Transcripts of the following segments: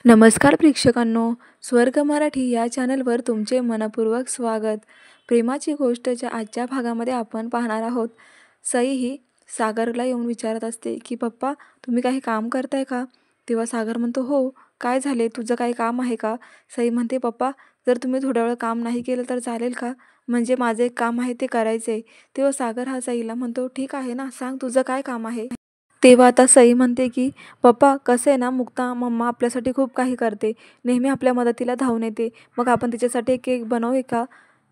नमस्कार प्रेक्षकांनो, स्वर्ग मराठी या चॅनलवर तुमचे मनपूर्वक स्वागत. प्रेमाची गोष्टच्या आजच्या भागामध्ये आपण पाहणार आहोत. सई ही सागरला येऊन विचारत असते की पप्पा तुम्ही काही काम करताय का? तेव्हा सागर म्हणतो हो. काय झाले, तुझं काही काम आहे का? सई म्हणते पप्पा जर तुम्ही थोड्या वेळ काम नाही केलं तर चालेल का? म्हणजे माझं एक काम आहे ते करायचं आहे. तेव्हा सागर हा सईला म्हणतो ठीक आहे ना, सांग तुझं काय काम आहे? तेव्हा आता सई म्हणते की पप्पा कसं आहे ना, मुक्ता मम्मा आपल्यासाठी खूप काही करते, नेहमी आपल्या मदतीला धावून येते, मग आपण तिच्यासाठी एक केक बनवूया का?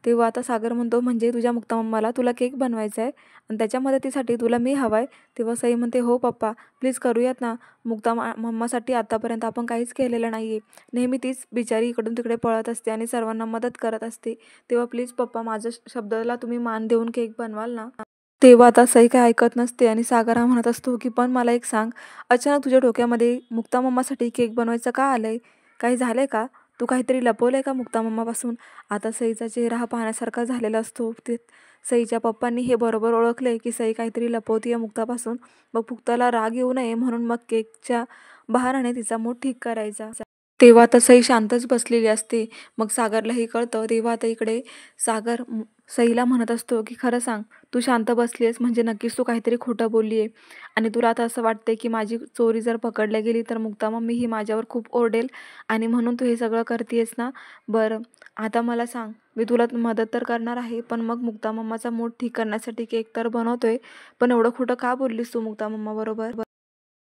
तेव्हा आता सागर म्हणतो म्हणजे तुझ्या मुक्ता मम्माला तुला केक बनवायचा आहे आणि त्याच्या मदतीसाठी तुला मी हवा आहे. तेव्हा सई म्हणते हो पप्पा प्लीज करूयात ना, मम्मासाठी आतापर्यंत आपण काहीच केलेलं नाही आहे, नेहमी तीच बिचारी इकडून तिकडे पळत असते आणि सर्वांना मदत करत असते. तेव्हा प्लीज पप्पा माझ्या शब्दाला तुम्ही मान देऊन केक बनवाल ना? तेव्हा आता सई काय ऐकत नसते आणि सागर हा म्हणत असतो की पण मला एक सांग, अचानक तुझ्या डोक्यामध्ये मुक्ता मम्मासाठी केक बनवायचं का आलंय? काही झालंय का? तू काहीतरी लपवलंय का मुक्ता मम्मापासून? आता सईचा चेहरा हा पाहण्यासारखा झालेला असतो. ते सईच्या पप्पांनी हे बरोबर ओळखलंय की सई काहीतरी लपवतीये मुक्तापासून. मग मुक्ताला राग येऊ नये म्हणून मग केकच्या बहाण्याने तिचा मूड ठीक करायचा. तेव्हा आता सई शांतच बसलेली असते. मग सागरलाही कळतं. तेव्हा आता इकडे सागर सईला म्हणत असतो की खरं सांग, तू शांत बसली आहेस म्हणजे नक्कीच तू काहीतरी खोटं बोलली आहे आणि तुला आता असं वाटतंय की माझी चोरी जर पकडल्या गेली तर मुक्ता मम्मी ही माझ्यावर खूप ओरडेल आणि म्हणून तू हे सगळं करतेयस ना? बरं, आता मला सांग, मी तुला मदत तर करणार आहे, पण मग मुक्ता मम्माचा मूड ठीक करण्यासाठी केक तर बनवतोय, पण एवढं खोटं का बोललीस तू मुक्ता मम्माबरोबर?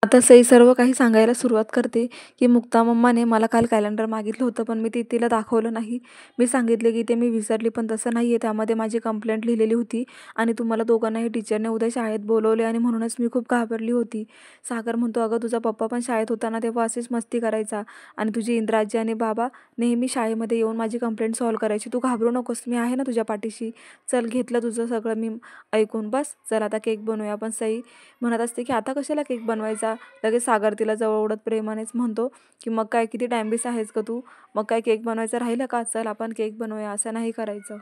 आता सई सर्व काही सांगायला सुरुवात करते की मुक्ता मम्माने मला काल कॅलेंडर मागितलं होतं पण मी ते तिला दाखवलं नाही. मी सांगितले की ते मी विसरली, पण तसं नाही आहे, त्यामध्ये माझी कंप्लेंट लिहिलेली होती आणि तुम्हाला दोघांनाही टीचरने उद्या शाळेत बोलवले आणि म्हणूनच मी खूप घाबरली होती. सागर म्हणतो अगं तुझा पप्पा पण शाळेत होता ना तेव्हा अशीच मस्ती करायचा आणि तुझी इंद्राजी आणि बाबा नेहमी शाळेमध्ये येऊन माझी कंप्लेंट सॉल्व्ह करायची. तू घाबरू नकोस, मी आहे ना तुझ्या पाठीशी. चल घेतलं तुझं सगळं मी ऐकून, बस चल आता केक बनवूया. पण सई म्हणत असते की आता कशाला केक बनवायचा? लगेच सागर तिला जवळ ओढत प्रेमानेच म्हणतो की मग काय किती टाइमबीस आहेस का तू? मग काय केक बनवायचं राहिलं का? चल आपण केक बनवूया, असं नाही करायचं.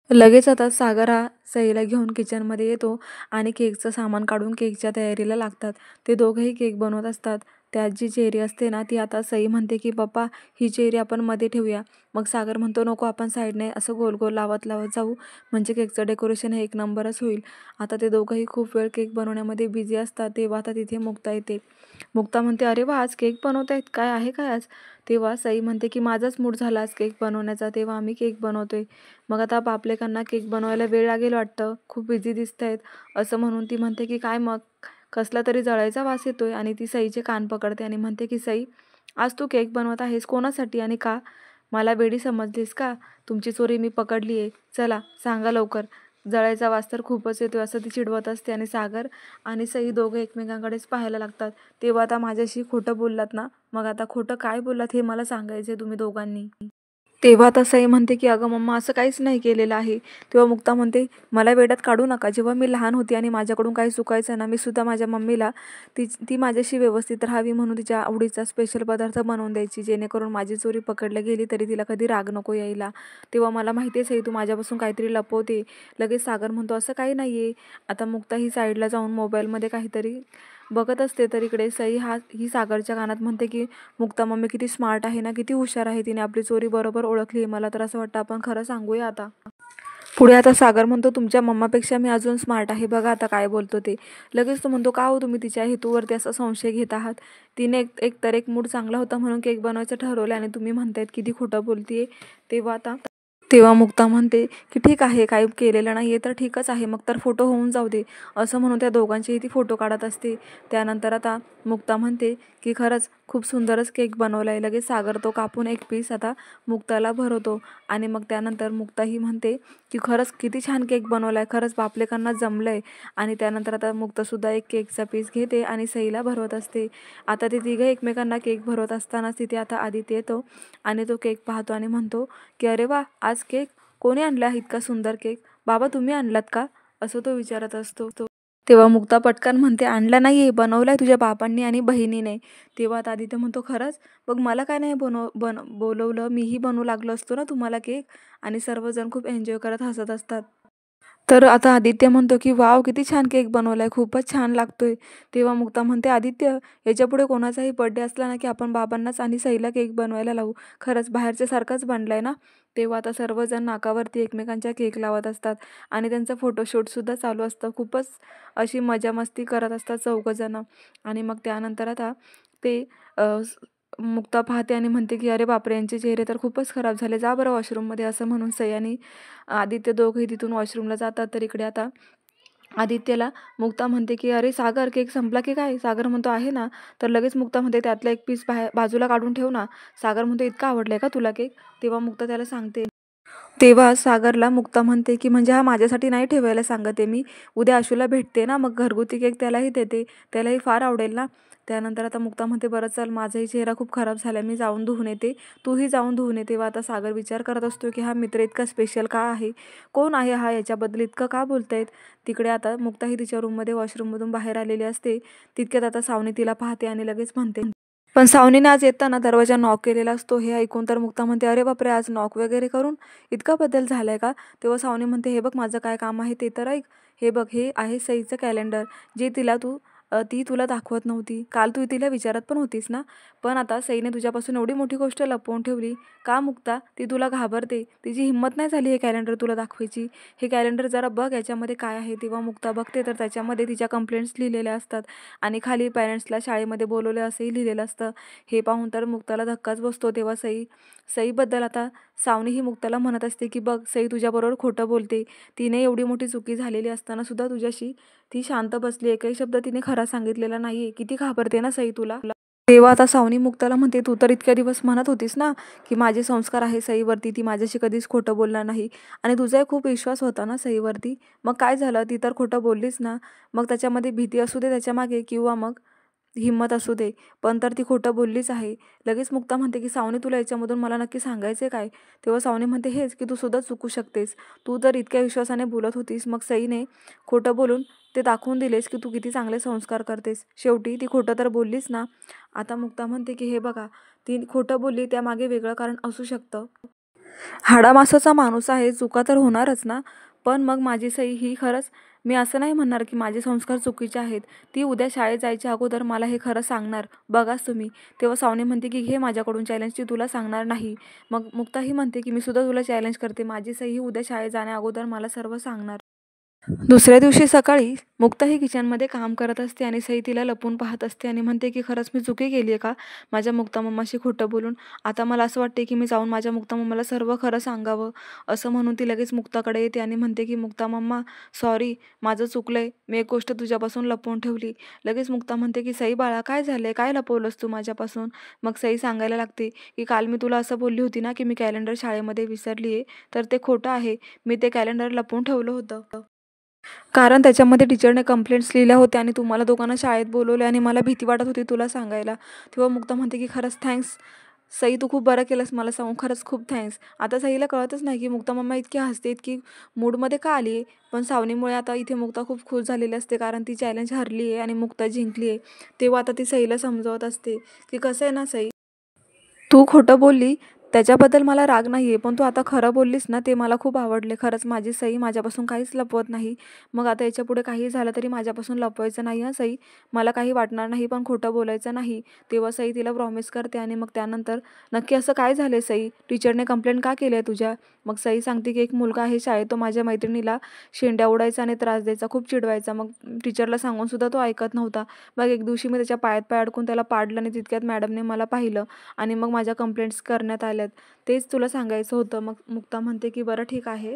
लगेच आता सागर हा सईला घेऊन किचनमध्ये येतो आणि केकचं सामान काढून केकच्या तयारीला लागतात. ते दोघंही केक बनवत असतात. त्यात जी चेरी असते ना ती आता सई म्हणते की पप्पा ही चेरी आपण मध्ये ठेवूया. मग सागर म्हणतो नको, आपण साईडने असं गोल गोल लावत लावत जाऊ, म्हणजे केकचं डेकोरेशन हे एक नंबरच होईल. आता ते दोघंही खूप वेळ केक बनवण्यामध्ये बिझी असतात. तेव्हा आता तिथे मुक्ता येते. मुक्ता म्हणते अरे वा, आज केक बनवतायत, काय आहे काय आज? तेव्हा सई म्हणते की माझाच मूड झाला आज केक बनवण्याचा, तेव्हा आम्ही केक बनवतोय. मग आता बापलेकांना केक बनवायला वेळ लागेल वाटतं, खूप बिझी दिसत आहेत, असं म्हणून ती म्हणते की काय मग? कसला तरी जळायचा वास येतोय आणि ती सईचे कान पकडते आणि म्हणते की सई, आज तू केक बनवत आहेस कोणासाठी आणि का? मला वेडी समजलीस का? तुमची चोरी मी पकडली आहे, चला सांगा लवकर. जळायचा वास तर खूपच येतोय, असं ती चिडवत असते आणि सागर आणि सई दोघं एकमेकांकडेच पाहायला लागतात. तेव्हा आता माझ्याशी खोटं बोललात ना, मग आता खोटं काय बोललात हे मला सांगायचे तुम्ही दोघांनी. तेव्हा आता सई म्हणते की अगं मम्मा असं काहीच नाही केलेलं आहे. तेव्हा मुक्ता म्हणते मला वेड्यात काढू नका, जेव्हा मी लहान होती आणि माझ्याकडून काही चुकायचं ना, मी सुद्धा माझ्या मम्मीला ती माझ्याशी व्यवस्थित राहावी म्हणून तिच्या आवडीचा स्पेशल पदार्थ बनवून द्यायची, जेणेकरून माझी चोरी पकडल्या गेली तरी तिला कधी राग नको यायला. तेव्हा मला माहितीच आहे तू माझ्यापासून काहीतरी लपवते. लगेच सागर म्हणतो असं काही नाही आहे. आता मुक्ता ही साईडला जाऊन मोबाईलमध्ये काहीतरी बघत असते, तर इकडे सई ही सागरच्या कानात म्हणते की मुक्ता मम्मी किती स्मार्ट आहे ना, किती हुशार आहे, तिने आपली चोरी बरोबर ओळखली आहे. मला तर असं वाटतं आपण खरं सांगूया आता. पुढे आता सागर म्हणतो तुमच्या मम्मापेक्षा मी अजून स्मार्ट आहे, बघा आता काय बोलतो ते. लगेच तो म्हणतो का हो तुम्ही तिच्या हेतूवरती असा संशय घेत आहात? तिने एक मूड चांगला होता म्हणून केक बनवायचं ठरवलं आणि तुम्ही म्हणतायत किती खोटं बोलतीये. तेव्हा मुक्ता म्हणते की ठीक आहे, काही केलेलं नाही आहे तर ठीकच आहे, मग तर फोटो होऊन जाऊ दे, असं म्हणून त्या दोघांचेही ती फोटो काढत असते. त्यानंतर आता मुक्ता म्हणते की खरंच खूप सुंदरच केक बनवला आहे. लगेच सागर तो कापून एक पीस आता मुक्ताला भरवतो आणि मग त्यानंतर मुक्ता ही म्हणते की खरंच किती छान केक बनवला आहे, खरंच बापलेकांना जमलं आहे. आणि त्यानंतर आता मुक्तासुद्धा एक केकचा पीस घेते आणि सईला भरवत असते. आता ते तिघं एकमेकांना केक भरवत असतानाच तिथे आता आदित्य येतो आणि तो केक पाहतो आणि म्हणतो की अरे वा, आज केक कोणी आणला आहे इतका सुंदर केक? बाबा तुम्ही आणलात का? असं तो विचारत असतो. तेव्हा मुक्ता पटकन म्हणते आणला नाहीये, बनवलाय तुझ्या बाबांनी आणि बहिणीने. तेव्हा आता आदित्य म्हणतो खरंच? मग मला काय नाही बोलवलं, मीही बनवू लागलो असतो ना तुम्हाला केक. आणि सर्वजण खूप एन्जॉय करत हसत असतात. तर आता आदित्य म्हणतो की वाव, किती छान केक बनवलाय, खूपच छान लागतोय. तेव्हा मुक्ता म्हणते, आदित्य, याच्यापुढे कोणाचाही बर्थडे असला ना की आपण बाबांनाच आणि सईला केक बनवायला लावू. खरंच बाहेरच्या सारखाच बनलाय ना. तेव्हा आता सर्वजण नाकावरती एकमेकांच्या केक लावत असतात आणि त्यांचं फोटोशूटसुद्धा चालू असतं. खूपच अशी मजा मस्ती करत असतात चौघंजणं. आणि मग त्यानंतर आता ते मुक्ता पाहते आणि म्हणते की अरे बापरे, यांचे चेहरे तर खूपच खराब झाले, जा बरं वॉशरूममध्ये, असं म्हणून सई आणि आदित्य दोघंही तिथून वॉशरूमला जातात. तर इकडे आता आदित्यला मुक्ता म्हणते की अरे सागर, केक संपला की काय? सागर म्हणतो आहे ना. तर लगेच मुक्ता म्हणते त्यातला एक पीस बाजूला काढून ठेव ना. सागर म्हणतो इतका आवडलाय का तुला केक? तेव्हा मुक्ता त्याला सांगते. तेव्हा सागरला मुक्ता म्हणते की म्हणजे हा माझ्यासाठी नाही ठेवायला सांगते मी, उद्या आशूला भेटते ना, मग घरगुती केक त्यालाही देते, त्यालाही फार आवडेल ना. त्यानंतर आता मुक्ता म्हणते बरं चल, माझाही चेहरा खूप खराब झाला, मी जाऊन धुवून येते, तूही जाऊन धुवून येते. तेव्हा आता सागर विचार करत असतो की हा मित्र इतका स्पेशल का आहे, कोण आहे हा, याच्याबद्दल इतकं का बोलतायत. तिकडे आता मुक्ताही तिच्या रूममध्ये वॉशरूममधून बाहेर आलेली असते. तितक्यात आता सावनी तिला पाहते आणि लगेच म्हणते, पण सावनीने आज येताना दरवाजा नॉक केलेला असतो. हे ऐकून तर मुक्ता म्हणते अरे बापरे, आज नॉक वगैरे करून इतका बदल झालाय का? तेव्हा सावनी म्हणते हे बघ, माझं काय काम आहे ते तर ऐक. हे बघ, हे आहे सईचं कॅलेंडर, जे ती तुला दाखवत नव्हती. काल तू तिला विचारत पण होतीस ना. पण आता सईने तुझ्यापासून एवढी मोठी गोष्ट लपवून ठेवली का मुक्ता? ती तुला घाबरते, तिची हिंमत नाही झाली हे कॅलेंडर तुला दाखवायची. हे कॅलेंडर जरा बघ, याच्यामध्ये काय आहे. तेव्हा मुक्ता बघते तर त्याच्यामध्ये तिच्या कंप्लेंट्स लिहिलेल्या असतात आणि खाली पॅरेंट्सला शाळेमध्ये बोलवले असंही लिहिलेलं असतं. हे पाहून तर मुक्ताला धक्काच बसतो. तेव्हा सईबद्दल आता सावनी ही मुक्ताला म्हणत असते की बघ, सई तुझ्याबरोबर खोटं बोलते, तिने एवढी मोठी चुकी झालेली असताना सुद्धा तुझ्याशी ती शांत बसली, एकही शब्द तिने खरा सांगितलेला नाहीये. किती घाबरते ना सई तुला. तेव्हा आता सावनी मुक्ताला म्हणते तू तर इतक्या दिवस म्हणत होतीस ना की माझे संस्कार आहे सईवरती, ती माझ्याशी कधीच खोटं बोलणार नाही आणि तुझाही खूप विश्वास होता ना सईवरती. मग काय झालं, ती तर खोटं बोललीच ना. मग त्याच्यामध्ये भीती असू दे त्याच्या मागे किंवा मग हिंमत असू दे, पण तर ती खोटं बोललीच आहे. लगेच मुक्ता म्हणते की सावनी, तुला याच्यामधून मला नक्की सांगायचे काय? तेव्हा सावनी म्हणते हेच की तू सुद्धा चुकू शकतेस. तू तर इतक्या विश्वासाने बोलत होतीस, मग सईने खोटं बोलून ते दाखवून दिलेस की तू किती चांगले संस्कार करतेस. शेवटी ती खोटं तर बोललीच ना. आता मुक्ता म्हणते की हे बघा, ती खोटं बोलली, त्यामागे वेगळं कारण असू शकतं. हाडामासाचा माणूस आहे, चुका तर होणारच ना. पण मग माझी सई ही खरंच, मी असं नाही म्हणणार की माझे संस्कार चुकीचे आहेत. ती उद्या शाळेत जायच्या अगोदर मला हे खरं सांगणार, बघाच तुम्ही. तेव्हा सावनी म्हणते की घे माझ्याकडून चॅलेंज, ती तुला सांगणार नाही. मग मुक्ताही म्हणते की मी सुद्धा तुला चॅलेंज करते, माझी सई ही उद्या शाळेत जाण्या अगोदर मला सर्व सांगणार. दुसऱ्या दिवशी सकाळी मुक्ता ही किचनमध्ये काम करत असते आणि सई तिला लपून पाहत असते आणि म्हणते की खरंच मी चुकी केली आहे का माझ्या मुक्ता मम्माशी खोटं बोलून? आता मला असं वाटते की मी जाऊन माझ्या मुक्ता मम्माला सर्व खरं सांगावं. असं म्हणून ती लगेच मुक्ताकडे येते आणि म्हणते की मुक्ता मम्मा, सॉरी, माझं चुकलंय, मी एक गोष्ट तुझ्यापासून लपवून ठेवली. लगेच मुक्ता म्हणते की सई बाळा, काय झालंय, काय लपवलंस तू माझ्यापासून? मग सई सांगायला लागते की काल मी तुला असं बोलली होती ना की मी कॅलेंडर शाळेमध्ये विसरली आहे, तर ते खोटं आहे. मी ते कॅलेंडर लपवून ठेवलं होतं, कारण त्याच्यामध्ये टीचरने कंप्लेंट्स लिहिल्या होत्या आणि तुम्हाला दोघांना शाळेत बोलवले आणि मला भीती वाटत होती तुला सांगायला. तेव्हा मुक्ता म्हणते की खरंच थँक्स सई, तू खूप बरं केलंस मला सांगून, खरंच खूप थँक्स. आता सईला कळतच नाही की मुक्ता मम्मा इतकी हसते, इतकी मूडमध्ये का आली आहे. पण सावनीमुळे आता इथे मुक्ता खूप खुश झालेली असते, कारण ती चॅलेंज हरली आहे आणि मुक्ता जिंकली आहे. तेव्हा आता ती सईला समजावत असते की कसं आहे ना सई, तू खोटं बोलली त्याच्याबद्दल मला राग नाही आहे, पण तू आता खरं बोललीस ना, ते मला खूप आवडले. खरंच माझी सई माझ्यापासून काहीच लपवत नाही. मग आता याच्यापुढे काही झालं तरी माझ्यापासून लपवायचं नाही हां सई. मला काही वाटणार नाही, पण खोटं बोलायचं नाही. तेव्हा सई तिला प्रॉमिस करते आणि मग त्यानंतर नक्की असं काय झालं सई? टीचरने कंप्लेंट का केली आहे तुझ्या? मग सई सांगते की एक मुलगा आहे शाळेत, तो माझ्या मैत्रिणीला शेंड्या उडायचा आणि त्रास द्यायचा, खूप चिडवायचा. मग टीचरला सांगून सुद्धा तो ऐकत नव्हता. मग एक दिवशी मी त्याच्या पायात पाय अडकून त्याला पाडलं आणि तितक्यात मॅडमने मला पाहिलं आणि मग माझ्या कंप्लेंट्स करण्यात आल्यात. तेच तुला सांगायचं होतं. मग मुक्ता म्हणते की बरं ठीक आहे.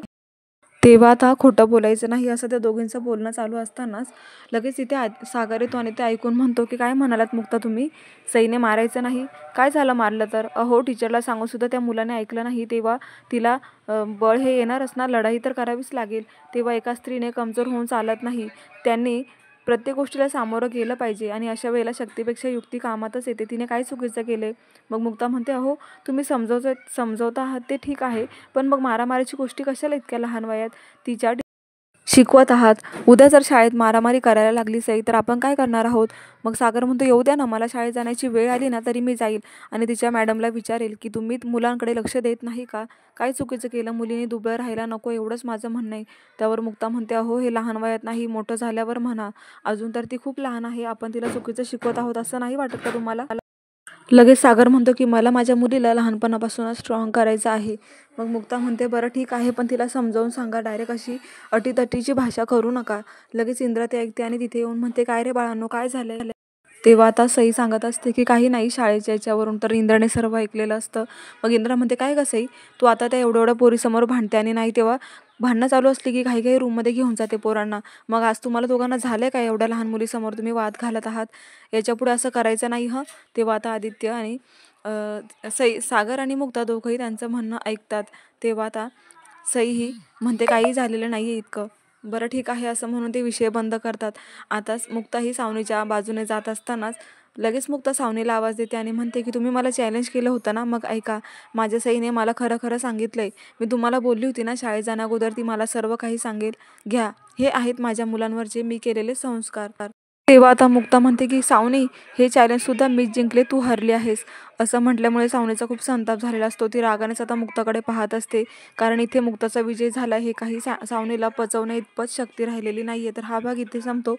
तेव्हा आता खोटं बोलायचं नाही, असं त्या दोघींचं बोलणं चालू असतानाच लगेच तिथे सागर येतो आणि ते ऐकून म्हणतो की काय म्हणालात मुक्ता तुम्ही? सईने मारायचं नाही? काय झालं मारलं तर? अहो, टीचरला सांगून सुद्धा त्या मुलाने ऐकलं नाही. तेव्हा तिला बळ हे येणारच ना, लढाई तर करावीच लागेल. तेव्हा एका स्त्रीने कमजोर होऊन चालत नाही, त्यांनी प्रत्येक गोष्टीला सामोरं गेलं पाहिजे आणि अशा वेळेला शक्तीपेक्षा युक्ती कामातच येते. तिने काय चुकीचं केले? मग मुक्ता म्हणते अहो, तुम्ही समजवता आहात ते ठीक आहे, पण मग मारामारीची गोष्टी कशाला इतक्या लहान वयात? तिच्या शिकवत आहात. उद्या जर शाळेत मारामारी करायला लागली सई तर आपण काय करणार आहोत? मग सागर म्हणतो, येऊ द्या ना, मला शाळेत जाण्याची वेळ आली ना तरी मी जाईल आणि तिच्या मॅडमला विचारेल की तुम्ही मुलांकडे लक्ष देत नाही का? काय चुकीचं केलं? मुलीने दुबळं राहायला नको एवढंच माझं म्हणणं आहे. त्यावर मुक्ता म्हणते, अहो हे लहान वयात नाही, मोठं झाल्यावर म्हणा. अजून तर ती खूप लहान आहे. आपण तिला चुकीचं शिकवत आहोत असं नाही वाटत का तुम्हाला? लगेच सागर म्हणतो की मला माझ्या मुलीला लहानपणापासूनच स्ट्रॉंग करायचं आहे. मग मुक्ता म्हणते, बरं ठीक आहे, पण तिला समजावून सांगा, डायरेक्ट अशी अटीतटीची भाषा करू नका. लगेच इंद्रा ते ऐकते आणि तिथे येऊन म्हणते, काय रे बाळांनो, काय झालंय? तेव्हा आता सई सांगत असते की काही नाही, शाळेच्या याच्यावरून. तर इंद्राने सर्व ऐकलेलं असतं. मग इंद्रा म्हणते, काय गं सई, तू आता त्या एवढ्या एवढ्या पोरीसमोर भांडते आणि नाही तेव्हा भांडणं चालू असली की काही काही रूममध्ये घेऊन जाते पोरांना. मग आज तुम्हाला दोघांना झालंय काय? एवढ्या लहान मुलीसमोर तुम्ही वाद घालत आहात. याच्यापुढे असं करायचं नाही हं. तेव्हा आता आदित्य आणि सई, सागर आणि मुक्ता दोघंही त्यांचं म्हणणं ऐकतात. तेव्हा आता सई ही म्हणते, काही झालेलं नाही आहे इतकं. बरं ठीक आहे असं म्हणून ते विषय बंद करतात. आता मुक्ता ही सावनीच्या बाजूने जात असतानाच लगेच मुक्ता सावनीला आवाज देते आणि म्हणते की तुम्ही मला चॅलेंज केलं होतं ना, मग ऐका, माझ्या सईने मला खरं खरं सांगितलंय. मी तुम्हाला बोलली होती ना शाळेत जाण्याअगोदर ती मला सर्व काही सांगेल. घ्या, हे आहेत माझ्या मुलांवरचे मी केलेले संस्कार. तेव्हा आता मुक्ता म्हणते की सावनी, हे चॅलेंज सुद्धा मीच जिंकले, तू हरली आहेस. असं म्हटल्यामुळे सावनीचा खूप संताप झालेला असतो. ती रागानेच आता मुक्ताकडे पाहत असते, कारण इथे मुक्ताचा विजय झाला हे काही सावनीला पचवण्या इतपत शक्ती राहिलेली नाहीये. तर हा भाग इथे संपतो.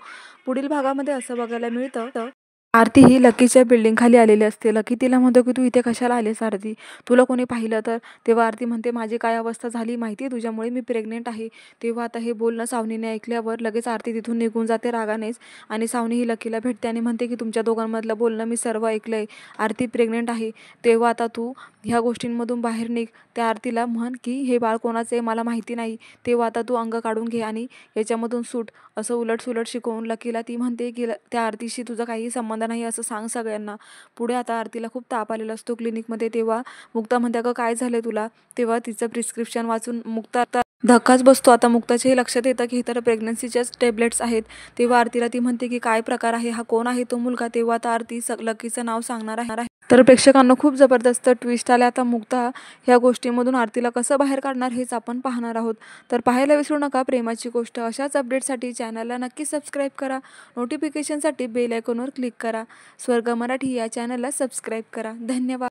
पुढील भागामध्ये असं बघायला मिळतं, आरती ही लकीच्या बिल्डिंग खाली आलेली असते. लकी तिला म्हणतो की तू इथे कशाला आलीस आरती, तुला कोणी पाहिलं तर? तेव्हा आरती म्हणते, माझी काय अवस्था झाली माहिती आहे तुझ्यामुळे, मी प्रेग्नेंट आहे. तेव्हा आता हे बोलणं सावनीने ऐकल्यावर लगेच आरती तिथून निघून जाते रागानेच आणि सावनी ही लकीला भेटते आणि म्हणते की तुमच्या दोघांमधलं बोलणं मी सर्व ऐकलंय. आरती प्रेग्नेंट आहे. तेव्हा आता तू ह्या गोष्टींमधून बाहेर निघ. त्या आरतीला म्हण की हे बाळ कोणाचं आहे मला माहिती नाही. तेव्हा आता तू अंग काढून घे आणि याच्यामधून सूट. असं उलटसुलट शिकवून लकीला ती म्हणते की त्या आरतीशी तुझा काही संबंध नाही असं सांग सगळ्यांना. पुढे आता आरतीला खूप ताप आलेला असतो क्लिनिकमध्ये. तेव्हा मुक्ता म्हणते, अगं काय झालं तुला? तेव्हा तिचं प्रिस्क्रिप्शन वाचून मुक्ता धक्काच बसतो. आता मुक्ताच्याही लक्षात येतं की ही तर प्रेग्नन्सीच्याच टॅबलेट्स आहेत. तेव्हा आरतीला ती म्हणते की काय प्रकार आहे हा, कोण आहे तो मुलगा? तेव्हा आता आरती लकीचं नाव सांगणार आहे. तर प्रेक्षकांना खूप जबरदस्त ट्विस्ट आला. आता मुक्ता ह्या गोष्टीमधून आरतीला कसं बाहेर काढणार हेच आपण पाहणार आहोत. तर पाहायला विसरू नका प्रेमाची गोष्ट. अशाच अपडेटसाठी चॅनलला नक्की सबस्क्राईब करा. नोटिफिकेशनसाठी बेल आयकॉनवर क्लिक करा. स्वर्ग मराठी या चॅनलला सबस्क्राईब करा. धन्यवाद.